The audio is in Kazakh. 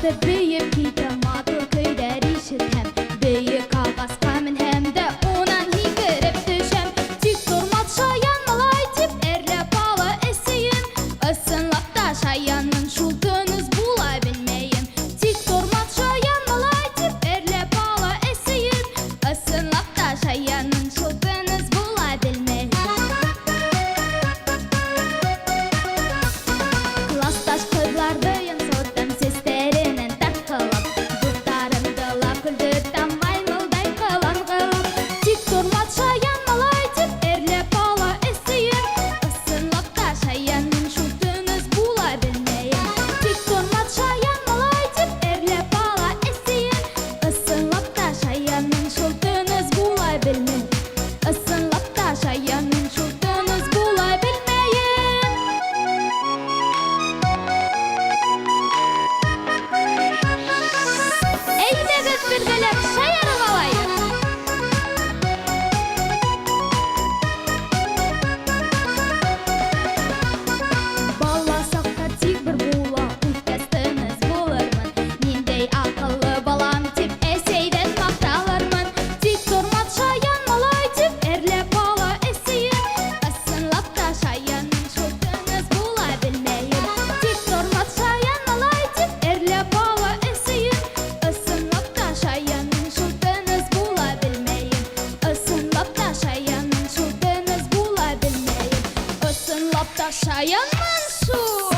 Арды бейіп кейті матыл көйлер ишітем. Бейік алғасқа мен хәмді онан егіріп түшем. Тик тұрмат шаян малай тип әрлеп алы әсейім. Ысынлап та шаянның шултыныз була білмейім. Тик тұрмат шаян малай тип әрлеп алы әсейім. Ысынлап та шаянның шултыныз була білмейім. Классташ қызларды янсоттан сестерінен тартқылап, Бұттарымды лап күлдіттен маймылдай қылан-қылап. Тик тұрмат шаян малай тип әрлеп ала әсейім. Ысынлап та шаянның шултыныз була білмейім. Тик тұрмат шаян малай тип әрлеп ала әсейім. Ысынлап та шаянның шултыныз була білмейім. Ысынлап та шаянның шултыныз була білмейім. Әйдәгіз біргелеп шаярып алайық. Баласақта тик бір була үлкәстіңіз болырмын. Нендей ақыллы балам тип әсейден мақталырмын. Тик тұрмат шаян малай тип әрлеп ала әсейім. Ысынлап та шаянның шултыңыз була білмейім. Тик тұрмат шаян малай тип әрлеп ала әсейім. Ысынлап та шаянның шултыңыз була білмейім. Ысынлап та шаянның шултыңыз була білмейім. Ысынлап та шаянның шул